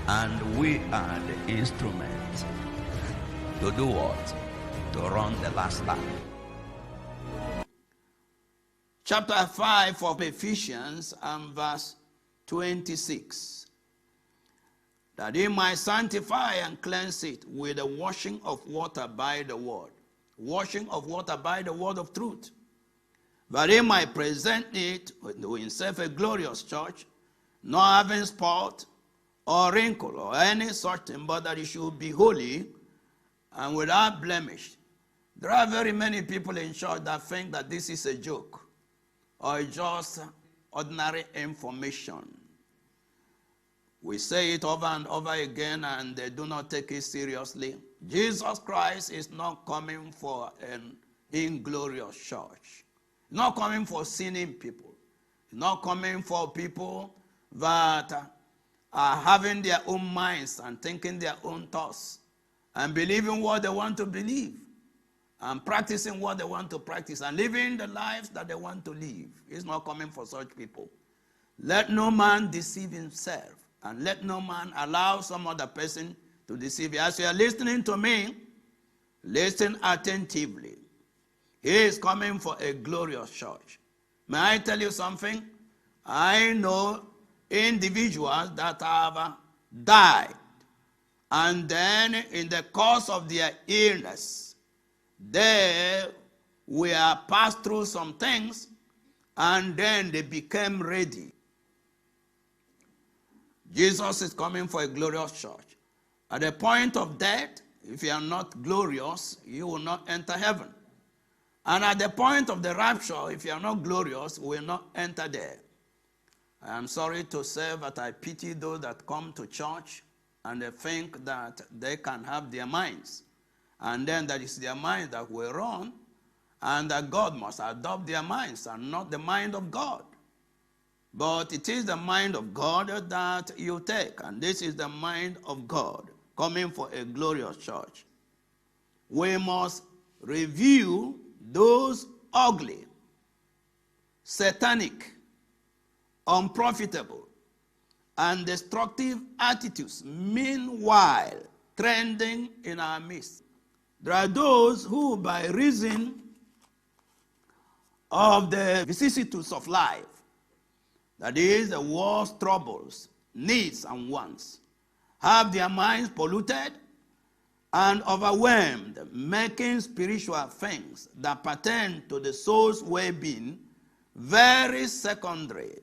And we are the instrument to do what? To run the last lap. Chapter 5 of Ephesians and verse 26. That he might sanctify and cleanse it with the washing of water by the word. Washing of water by the word of truth. That he might present it to himself a glorious church, not having spot or wrinkle or any such thing, but that it should be holy and without blemish. There are very many people in church that think that this is a joke or just ordinary information. We say it over and over again and they do not take it seriously. Jesus Christ is not coming for an inglorious church. He's not coming for sinning people. He's not coming for people that are having their own minds and thinking their own thoughts and believing what they want to believe and practicing what they want to practice and living the lives that they want to live. He's not coming for such people. Let no man deceive himself. And let no man allow some other person to deceive you. As you are listening to me, listen attentively. He is coming for a glorious church. May I tell you something? I know individuals that have died. And then in the course of their illness, they were passed through some things and then they became ready. Jesus is coming for a glorious church. At the point of death, if you are not glorious, you will not enter heaven. And at the point of the rapture, if you are not glorious, you will not enter there. I am sorry to say that I pity those that come to church and they think that they can have their minds. And then that is their mind that will run, and that God must adopt their minds and not the mind of God. But it is the mind of God that you take, and this is the mind of God coming for a glorious church. We must review those ugly, satanic, unprofitable, and destructive attitudes meanwhile trending in our midst. There are those who, by reason of the vicissitudes of life, that is, the world's troubles, needs, and wants, have their minds polluted and overwhelmed, making spiritual things that pertain to the soul's well-being very secondary,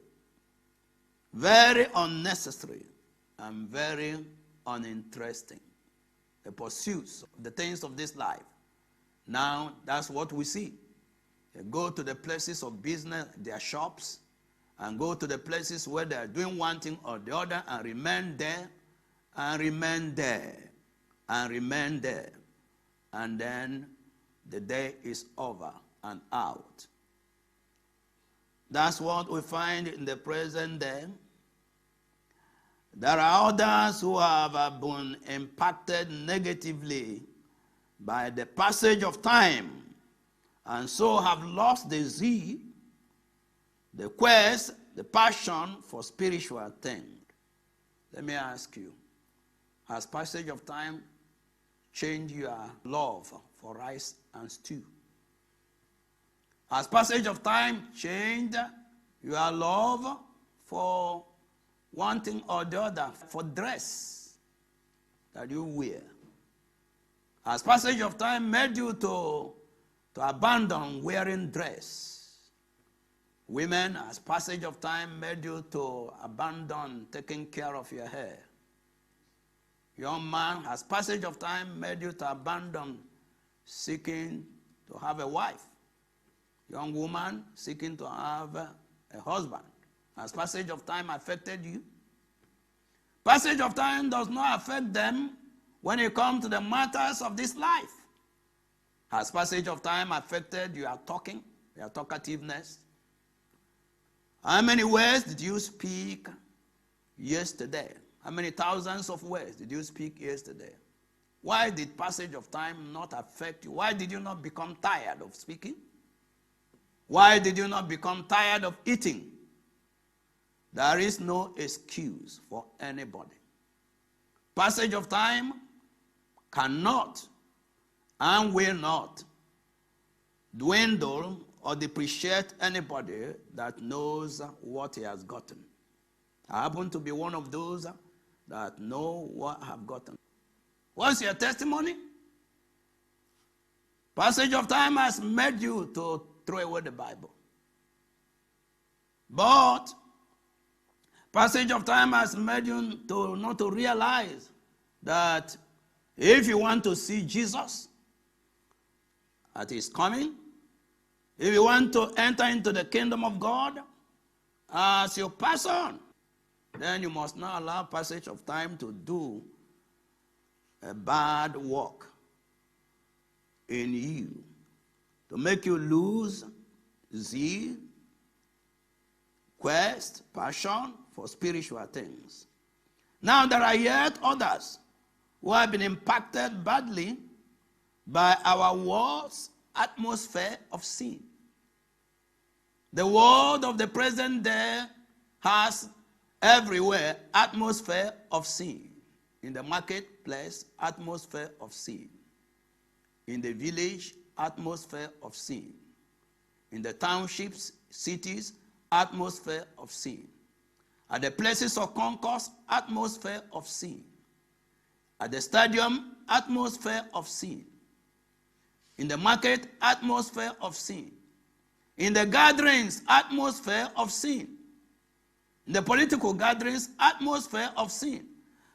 very unnecessary, and very uninteresting. The pursuits, the things of this life. Now, that's what we see. They go to the places of business, their shops, and go to the places where they are doing one thing or the other and remain there, and remain there, and remain there. And then the day is over and out. That's what we find in the present day. There are others who have been impacted negatively by the passage of time and so have lost the zeal, the quest, the passion for spiritual things. Let me ask you, has passage of time changed your love for rice and stew? Has passage of time changed your love for one thing or the other, for dress that you wear? Has passage of time made you to abandon wearing dress? Women, has passage of time made you to abandon taking care of your hair? Young man, has passage of time made you to abandon seeking to have a wife? Young woman, seeking to have a husband. Has passage of time affected you? Passage of time does not affect them when it comes to the matters of this life. Has passage of time affected your talking, your talkativeness? How many words did you speak yesterday? How many thousands of words did you speak yesterday? Why did passage of time not affect you? Why did you not become tired of speaking? Why did you not become tired of eating? There is no excuse for anybody. passage of time cannot and will not dwindle or depreciate anybody that knows what he has gotten. I happen to be one of those that know what I have gotten. What's your testimony? Passage of time has made you to throw away the Bible. But passage of time has made you to not to realize that if you want to see Jesus at his coming, if you want to enter into the kingdom of God as your person, then you must not allow passage of time to do a bad work in you, to make you lose zeal, quest, passion for spiritual things. Now there are yet others who have been impacted badly by our world's atmosphere of sin. The world of the present day has everywhere atmosphere of sin. In the marketplace, atmosphere of sin. In the village, atmosphere of sin. In the townships, cities, atmosphere of sin. At the places of concourse, atmosphere of sin. At the stadium, atmosphere of sin. In the market, atmosphere of sin. In the gatherings, atmosphere of sin. In the political gatherings, atmosphere of sin.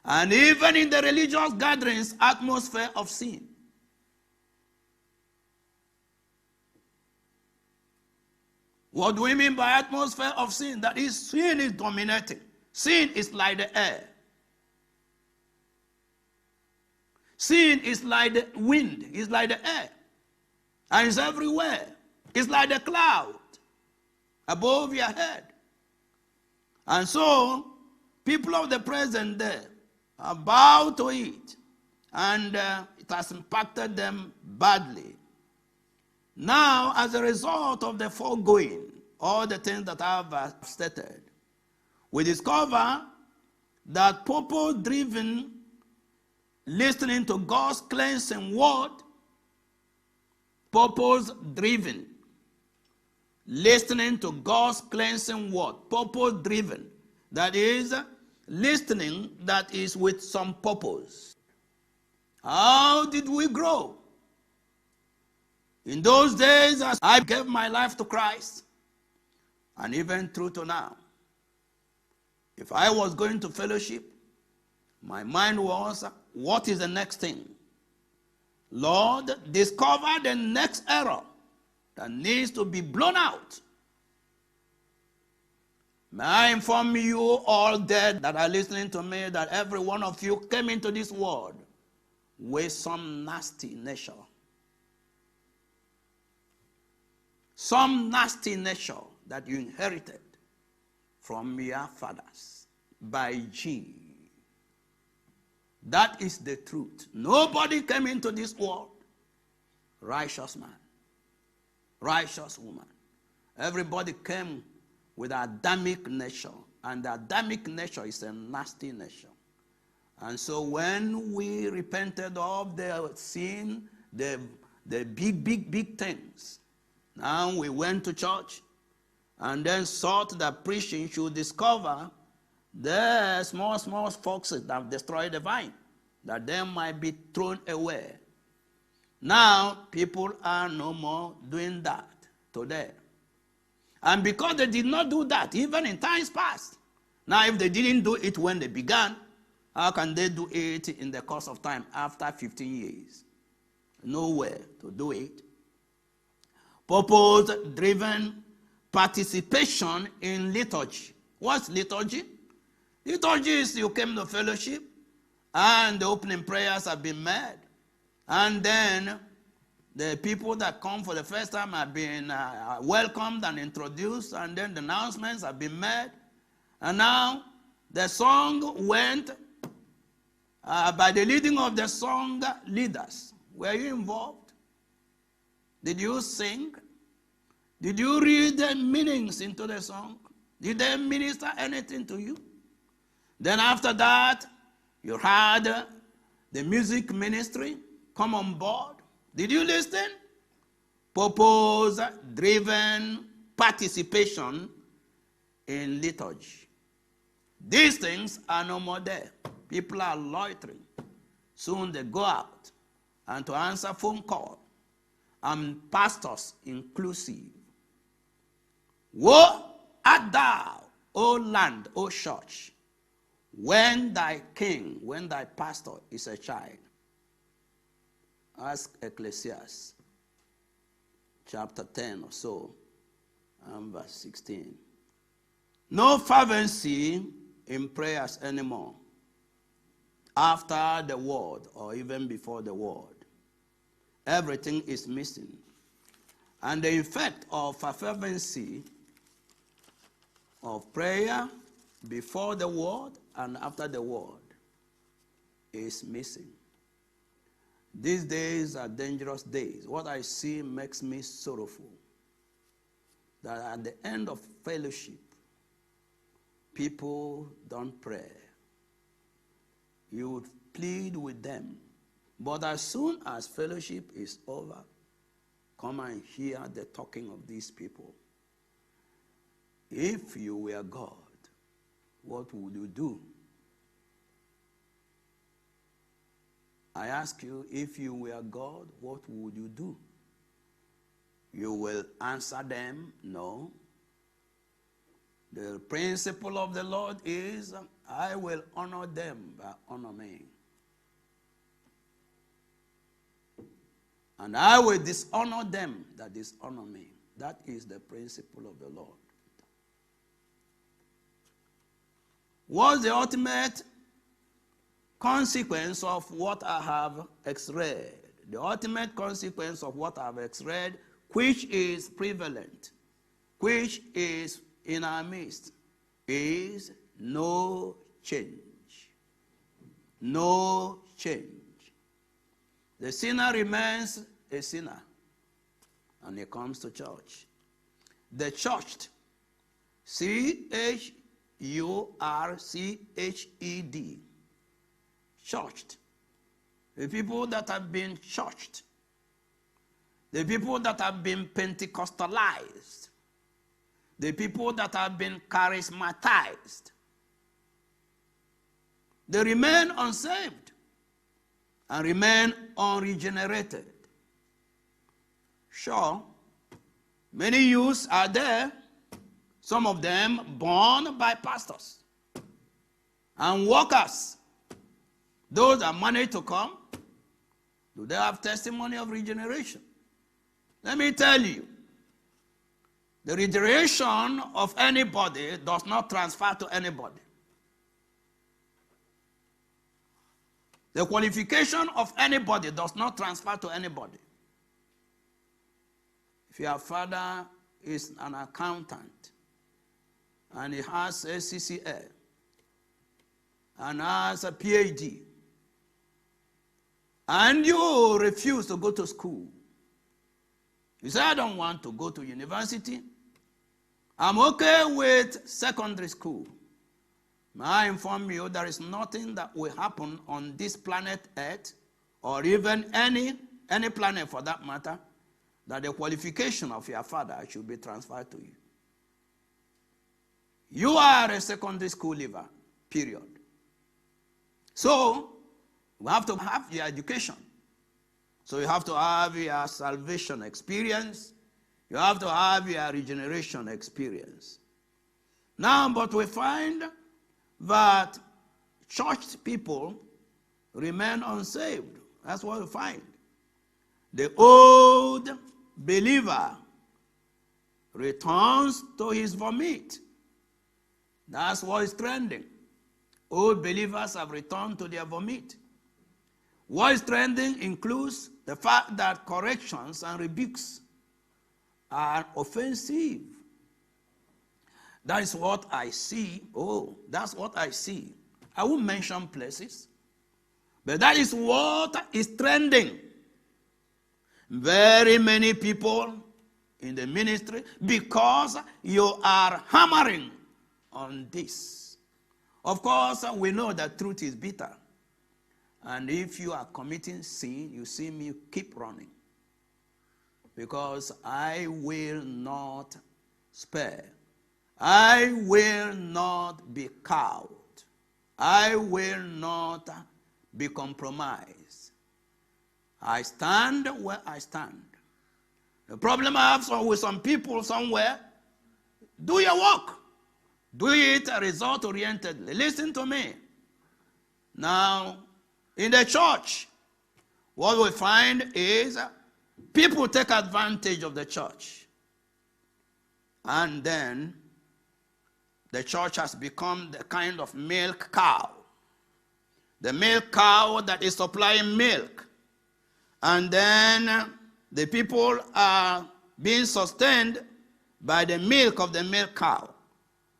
And even in the religious gatherings, atmosphere of sin. What do we mean by atmosphere of sin? That is, sin is dominating. Sin is like the air. Sin is like the wind. It's like the air. And it's everywhere. It's like the cloud above your head. And so, people of the present day are bound to it. And it has impacted them badly. Now, as a result of the foregoing, all the things that I have stated, we discover that purpose-driven listening to God's cleansing word, purpose-driven listening to God's cleansing word, purpose-driven, that is, listening that is with some purpose. How did we grow? In those days, as I gave my life to Christ, and even through to now, if I was going to fellowship, my mind was, what is the next thing? Lord, discover the next error that needs to be blown out. May I inform you all dead that are listening to me that every one of you came into this world with some nasty nature. Some nasty nature that you inherited from your fathers by gene. That is the truth. Nobody came into this world righteous man, righteous woman. Everybody came with Adamic nature, and the Adamic nature is a nasty nature. And so when we repented of the sin, the big things, now we went to church and then sought that preaching should discover the small foxes that have destroyed the vine, that they might be thrown away. Now, people are no more doing that today. And because they did not do that, even in times past, now if they didn't do it when they began, how can they do it in the course of time after 15 years? Nowhere to do it. Purpose-driven participation in liturgy. What's liturgy? Liturgy is you came to fellowship and the opening prayers have been made. And then the people that come for the first time have been welcomed and introduced, and then the announcements have been made. And now the song went by the leading of the song leaders. Were you involved? Did you sing? Did you read the meanings into the song? Did they minister anything to you? Then after that, You had the music ministry come on board. Did you listen? Purpose-driven participation in liturgy. These things are no more there. People are loitering. Soon they go out and to answer phone call, and pastors inclusive. Woe art thou, O land, O church, when thy king, when thy pastor is a child. Ask Ecclesiastes chapter 10 or so, and verse 16. No fervency in prayers anymore after the word or even before the word. Everything is missing. And the effect of a fervency of prayer before the word and after the word is missing. These days are dangerous days. What I see makes me sorrowful. That at the end of fellowship, people don't pray. You would plead with them. But as soon as fellowship is over, come and hear the talking of these people. If you were God, what would you do? I ask you, if you were God, what would you do? You will answer them, no. The principle of the Lord is, I will honor them that honor me. And I will dishonor them that dishonor me. That is the principle of the Lord. What's the ultimate consequence of what I have exread? The ultimate consequence of what I have exread, which is prevalent, which is in our midst, is no change. No change. The sinner remains a sinner, and he comes to church. The churched, C-H-U-R-C-H-E-D, churched. The people that have been churched, the people that have been Pentecostalized, the people that have been charismatized, they remain unsaved and remain unregenerated. Sure, many youths are there, some of them born by pastors and workers. Those that manage to come, do they have testimony of regeneration? Let me tell you, the regeneration of anybody does not transfer to anybody. The qualification of anybody does not transfer to anybody. If your father is an accountant and he has a CCA and has a PhD, and you refuse to go to school, you say, I don't want to go to university. I'm okay with secondary school. May I inform you, there is nothing that will happen on this planet Earth, or even any planet for that matter, that the qualification of your father should be transferred to you. You are a secondary school leaver, period. So, you have to have your education. So you have to have your salvation experience. You have to have your regeneration experience. Now, but we find that church people remain unsaved. That's what we find. The old believer returns to his vomit. That's what is trending. Old believers have returned to their vomit. What is trending includes the fact that corrections and rebukes are offensive. That is what I see. Oh, that's what I see. I won't mention places, but that is what is trending. Very many people in the ministry, because you are hammering on this. Of course, we know that truth is bitter. And if you are committing sin, you see me, keep running. Because I will not spare. I will not be cowed. I will not be compromised. I stand where I stand. The problem I have with some people somewhere, do your work. Do it result-orientedly. Listen to me. Now, in the church, what we find is people take advantage of the church. And then the church has become the kind of milk cow. The milk cow that is supplying milk. And then the people are being sustained by the milk of the milk cow.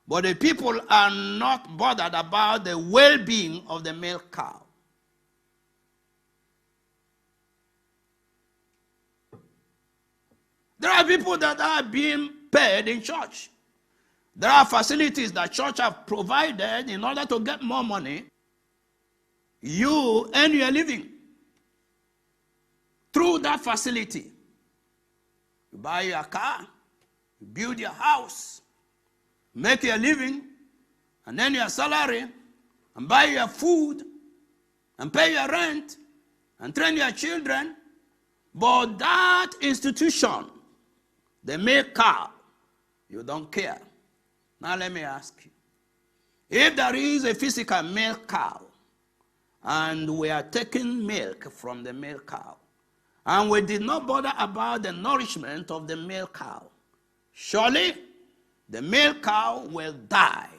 But the people are not bothered about the well-being of the milk cow. There are people that are being paid in church. There are facilities that church have provided in order to get more money. You earn your living through that facility. You buy your car, you build your house, make your living, and then your salary, and buy your food, and pay your rent, and train your children. But that institution, the milk cow, you don't care. Now let me ask you, if there is a physical milk cow, and we are taking milk from the milk cow, and we did not bother about the nourishment of the milk cow, surely the milk cow will die,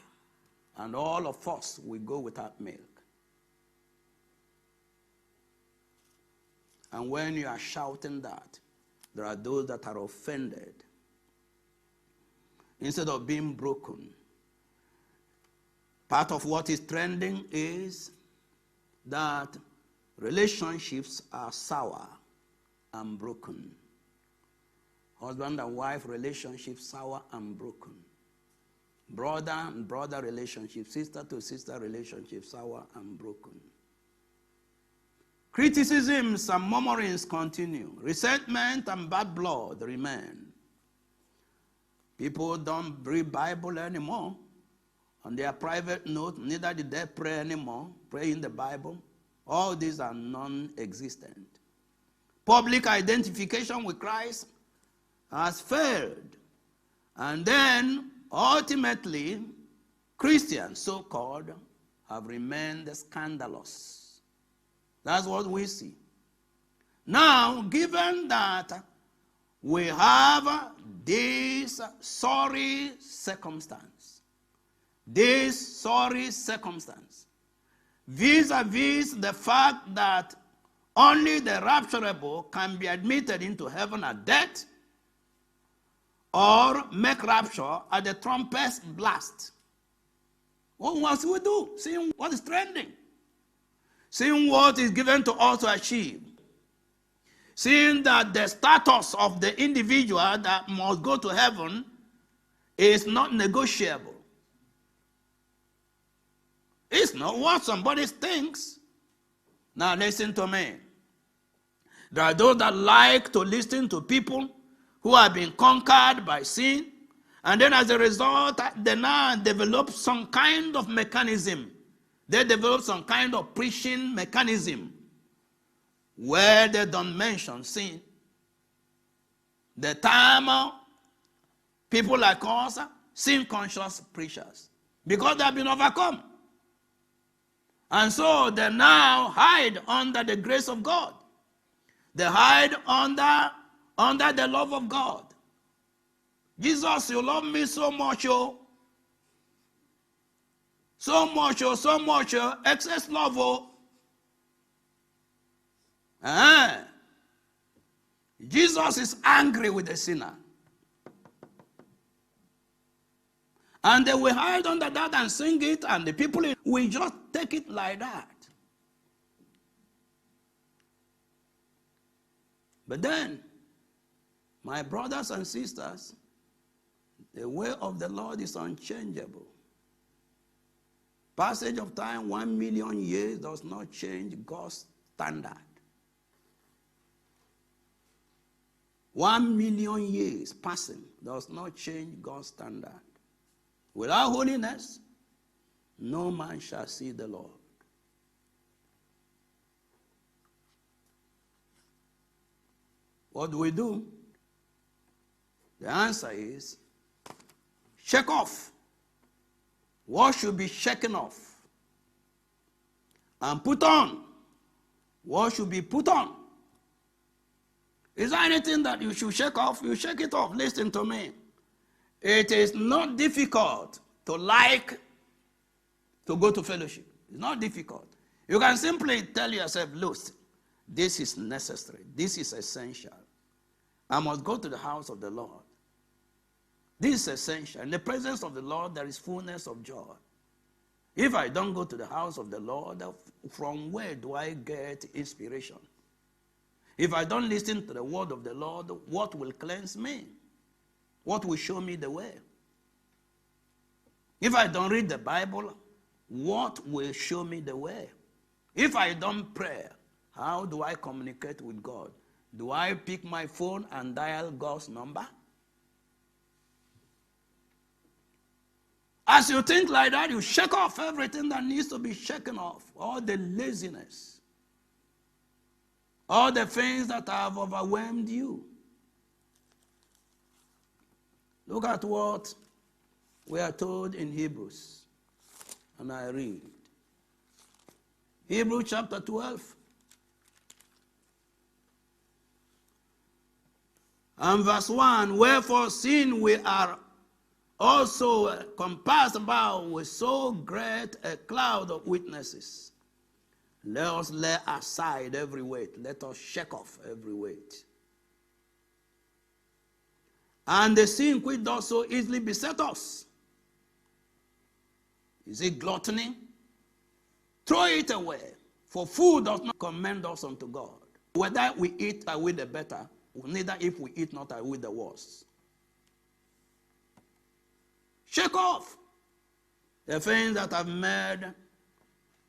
and all of us will go without milk. And when you are shouting that, there are those that are offended. Instead of being broken, part of what is trending is that relationships are sour and broken. Husband and wife relationships sour and broken. Brother and brother relationships, sister to sister relationships sour and broken. Criticisms and murmurings continue. Resentment and bad blood remain. People don't read Bible anymore. On their private note, neither did they pray anymore, pray in the Bible. All these are non-existent. Public identification with Christ has failed. And then, ultimately, Christians, so-called, have remained scandalous. That's what we see. Now, given that we have this sorry circumstance, vis-a-vis the fact that only the rapturable can be admitted into heaven at death, or make rapture at the trumpet's blast. What must we do? Seeing what is trending. Seeing what is given to us to achieve. Seeing that the status of the individual that must go to heaven is not negotiable. It's not what somebody thinks. Now listen to me. There are those that like to listen to people who have been conquered by sin, and then as a result, they now develop some kind of mechanism. They develop some kind of preaching mechanism where they don't mention sin. The time people like us, sin-conscious preachers, because they have been overcome. And so they now hide under the grace of God. They hide under the love of God. Jesus, you love me so much, oh. So much, oh, so much, oh. Excess love, oh. Jesus is angry with the sinner. And they will hide under that and sing it, and the people will just take it like that. But then, my brothers and sisters, the way of the Lord is unchangeable. Passage of time, 1 million years, does not change God's standard. 1 million years passing does not change God's standard. Without holiness, no man shall see the Lord. What do we do? The answer is shake off what should be shaken off and put on what should be put on. Is there anything that you should shake off? You shake it off. Listen to me. It is not difficult to go to fellowship. It's not difficult. You can simply tell yourself, look, this is necessary. This is essential. I must go to the house of the Lord. This is essential. In the presence of the Lord, there is fullness of joy. If I don't go to the house of the Lord, from where do I get inspiration? If I don't listen to the word of the Lord, what will cleanse me? What will show me the way? If I don't read the Bible, what will show me the way? If I don't pray, how do I communicate with God? Do I pick my phone and dial God's number? As you think like that, you shake off everything that needs to be shaken off. All the laziness. All the things that have overwhelmed you. Look at what we are told in Hebrews. And I read. Hebrews chapter 12. And verse 1, wherefore seeing we are also compassed about with so great a cloud of witnesses, let us lay aside every weight. Let us shake off every weight. And the sin which does so easily beset us. Is it gluttony? Throw it away. For food does not commend us unto God. Whether we eat, are we the better? Neither if we eat not, are we the worse. Shake off the things that have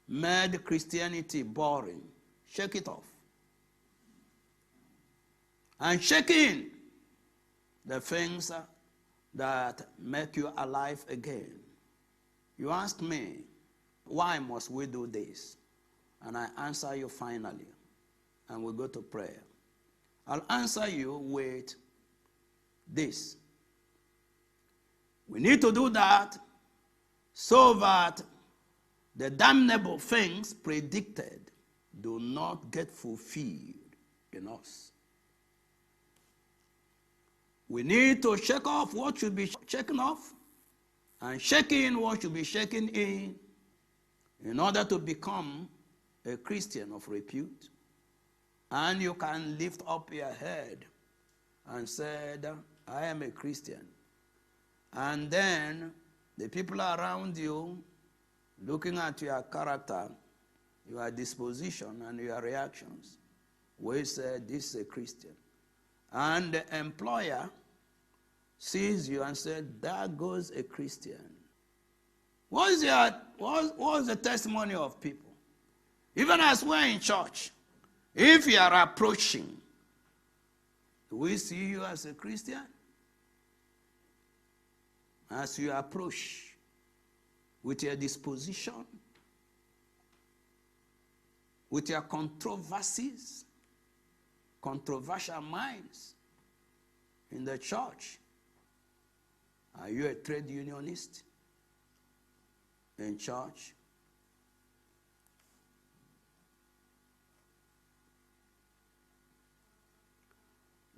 made Christianity boring. Shake it off. And shake in the things that make you alive again. You ask me, why must we do this? And I answer you finally. And we go to prayer. I'll answer you with this. We need to do that so that the damnable things predicted do not get fulfilled in us. We need to shake off what should be shaken off and shake in what should be shaken in order to become a Christian of repute. And you can lift up your head and say, I am a Christian. And then the people around you, looking at your character, your disposition, and your reactions, will say, this is a Christian. And the employer sees you and says, there goes a Christian. What is the testimony of people? Even as we're in church, if you are approaching, do we see you as a Christian? As you approach with your disposition, with your controversies, controversial minds in the church, are you a trade unionist in church?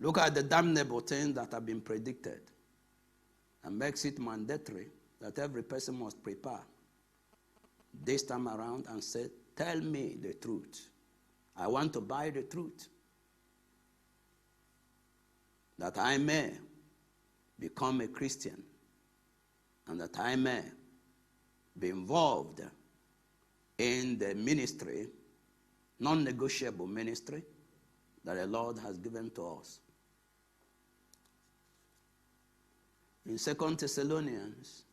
Look at the damnable things that have been predicted and makes it mandatory that every person must prepare this time around and say, tell me the truth. I want to buy the truth, that I may become a Christian and that I may be involved in the ministry, non-negotiable ministry that the Lord has given to us. In 2 Thessalonians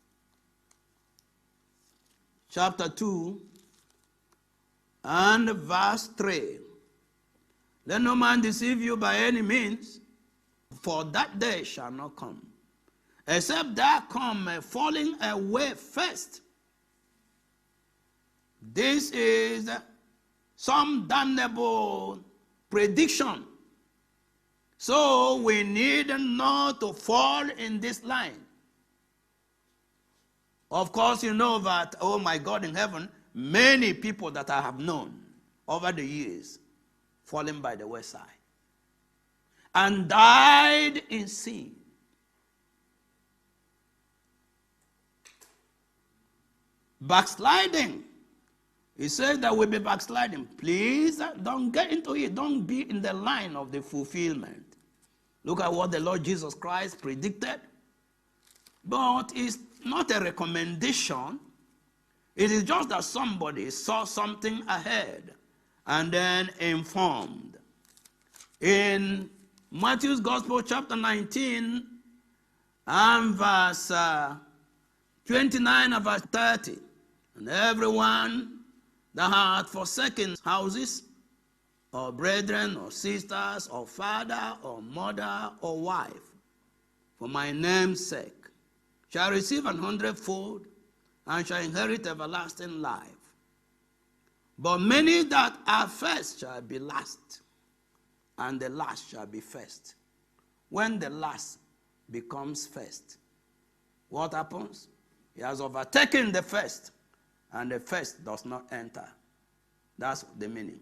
chapter 2 and verse 3. Let no man deceive you by any means, for that day shall not come, except there come a falling away first. This is some damnable prediction. So we need not to fall in this line. Of course, you know that, oh my God, in heaven, many people that I have known over the years fallen by the wayside and died in sin. Backsliding. He says that we'll be backsliding. Please don't get into it. Don't be in the line of the fulfillment. Look at what the Lord Jesus Christ predicted. But it's not a recommendation. It is just that somebody saw something ahead and then informed. In Matthew's Gospel, chapter 19, and verse 29 and verse 30, and everyone that hath forsaken houses, or brethren, or sisters, or father, or mother, or wife, for my name's sake, shall receive 100-fold, and shall inherit everlasting life. But many that are first shall be last, and the last shall be first. When the last becomes first, what happens? He has overtaken the first, and the first does not enter. That's the meaning.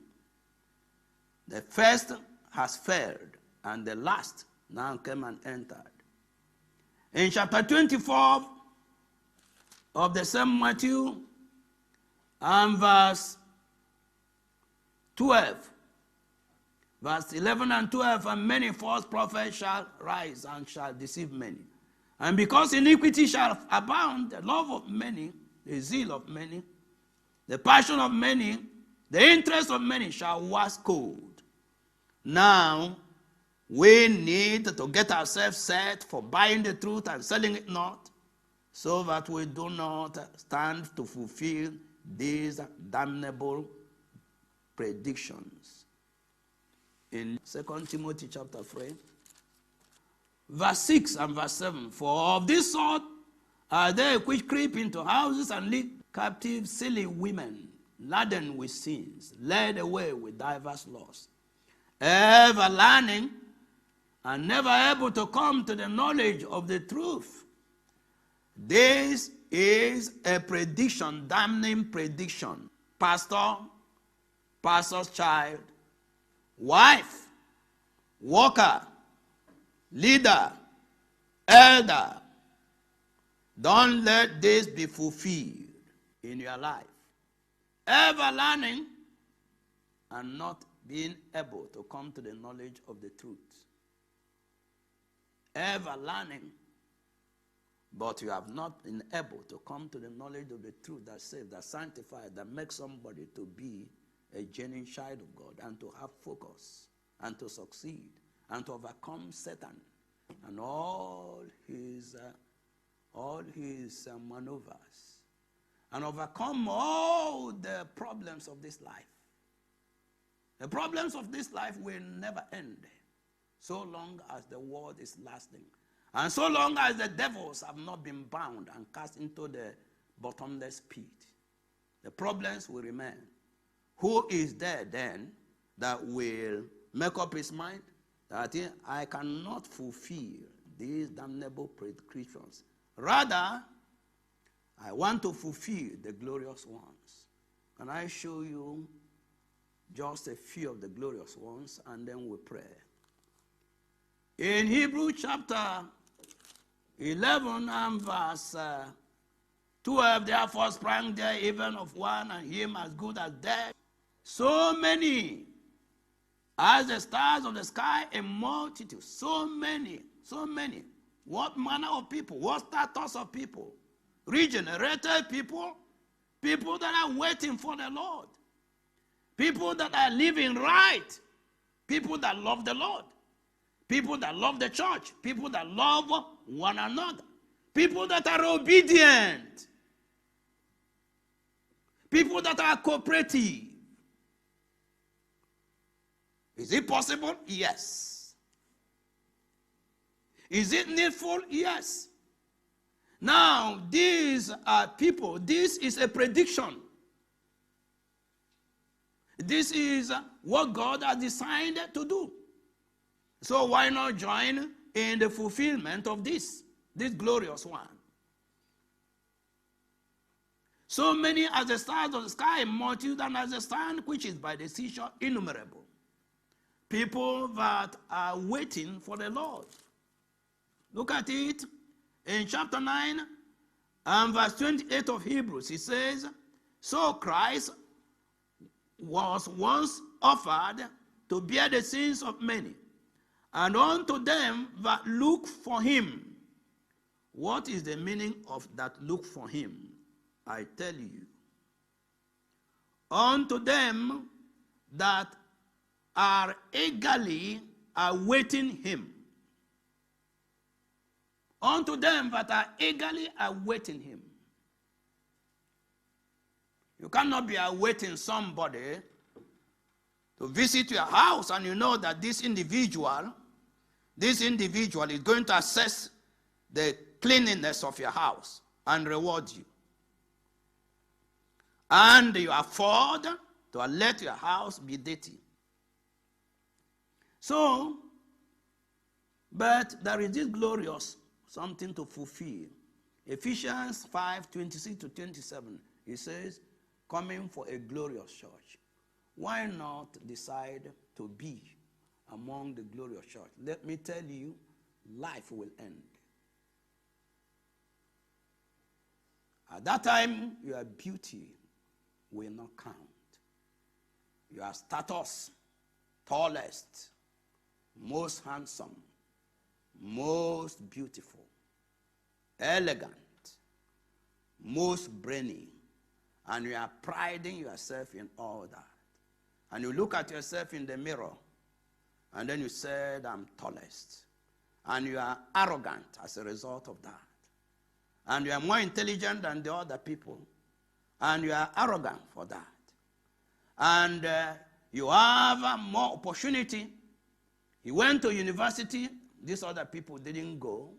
The first has failed, and the last now came and entered. In chapter 24 of the same Matthew, and verse 12, verse 11 and 12, and many false prophets shall rise and shall deceive many. And because iniquity shall abound, the love of many, the zeal of many, the passion of many, the interest of many shall wax cold. Now, we need to get ourselves set for buying the truth and selling it not, so that we do not stand to fulfill these damnable predictions. In 2 Timothy chapter 3, verse 6 and verse 7, for of this sort are they which creep into houses and lead captive silly women, laden with sins, led away with divers lusts, ever learning and never able to come to the knowledge of the truth. This is a prediction, damning prediction. Pastor, pastor's child, wife, worker, leader, elder. Don't let this be fulfilled in your life. Ever learning and not being able to come to the knowledge of the truth. Ever learning, but you have not been able to come to the knowledge of the truth that saves, that sanctifies, that makes somebody to be a genuine child of God and to have focus and to succeed and to overcome Satan and all his maneuvers and overcome all the problems of this life. The problems of this life will never end so long as the world is lasting. And so long as the devils have not been bound and cast into the bottomless pit, the problems will remain. Who is there then that will make up his mind that I cannot fulfill these damnable prescriptions? Rather, I want to fulfill the glorious ones. Can I show you just a few of the glorious ones, and then we pray. In Hebrews chapter 11 and verse 12, therefore sprang there even of one, and him as good as dead, so many as the stars of the sky, a multitude, so many. What manner of people? What status of people? Regenerated people, people that are waiting for the Lord, people that are living right, people that love the Lord, people that love the church, people that love one another, people that are obedient. People that are cooperative. Is it possible? Yes. Is it needful? Yes. Now, these are people. This is a prediction. This is what God has decided to do. So why not join in the fulfillment of this glorious one? So many as the stars of the sky, multitude, and as the sand which is by the seashore, innumerable. People that are waiting for the Lord. Look at it in chapter 9 and verse 28 of Hebrews. It says, so Christ was once offered to bear the sins of many, and unto them that look for him. What is the meaning of that look for him? I tell you. Unto them that are eagerly awaiting him. Unto them that are eagerly awaiting him. You cannot be awaiting somebody to visit your house and you know that this individual is going to assess the cleanliness of your house and reward you. And you afford to let your house be dirty. So, but there is this glorious something to fulfill. Ephesians 5:26-27, it says, coming for a glorious church. Why not decide to be among the glorious church? Let me tell you, life will end. At that time, your beauty will not count. Your status, tallest, most handsome, most beautiful, elegant, most brainy, and you are priding yourself in all that. And you look at yourself in the mirror, and then you said, I'm tallest. And you are arrogant as a result of that. And you are more intelligent than the other people, and you are arrogant for that. And you have more opportunity. You went to university, these other people didn't go.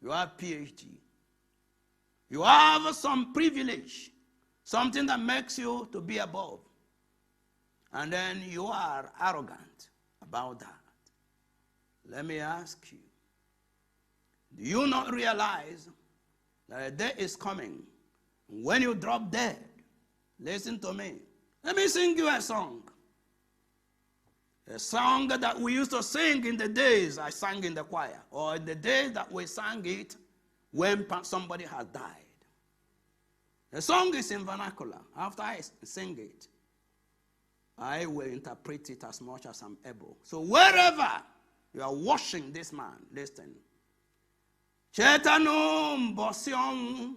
You have PhD. You have some privilege, something that makes you to be above. And then you are arrogant about that. Let me ask you, do you not realize that a day is coming when you drop dead? Listen to me. Let me sing you a song. A song that we used to sing in the days I sang in the choir, or in the days that we sang it when somebody has died. The song is in vernacular. After I sing it, I will interpret it as much as I'm able. So wherever you are watching this man, listen. Chetanum bosion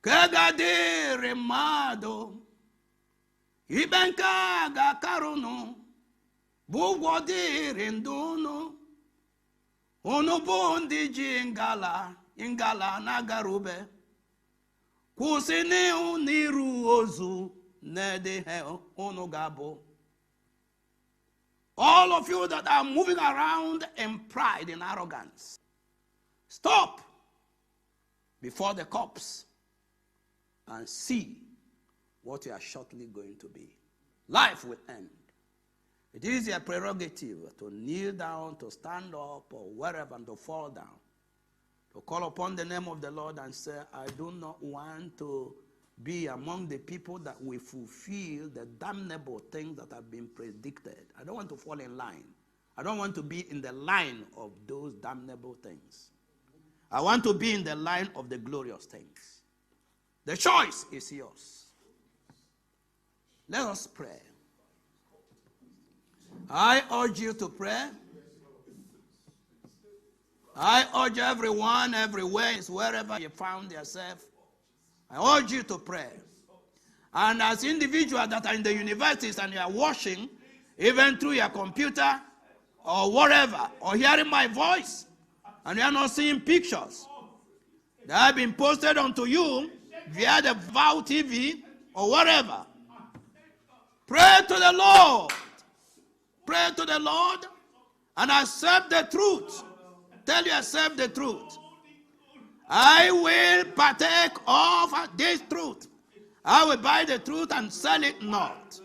kegadere mado ibenka gakaruno bugwodiri nduno unubundi jingala ingala nagarube kusini uniru ozu nedehe unugabo. All of you that are moving around in pride and arrogance, stop before the corpse and see what you are shortly going to be. Life will end. It is your prerogative to kneel down, to stand up, or wherever, and to fall down, to call upon the name of the Lord and say, I do not want to be among the people that will fulfill the damnable things that have been predicted. I don't want to fall in line. I don't want to be in the line of those damnable things. I want to be in the line of the glorious things. The choice is yours. Let us pray. I urge you to pray. I urge everyone, everywhere, wherever you found yourself, I urge you to pray. And as individuals that are in the universities and you are watching, even through your computer or whatever, or hearing my voice, and you are not seeing pictures that have been posted onto you, via the Vow TV or whatever. Pray to the Lord. Pray to the Lord and accept the truth. Tell you, accept the truth. I will partake of this truth. I will buy the truth and sell it not.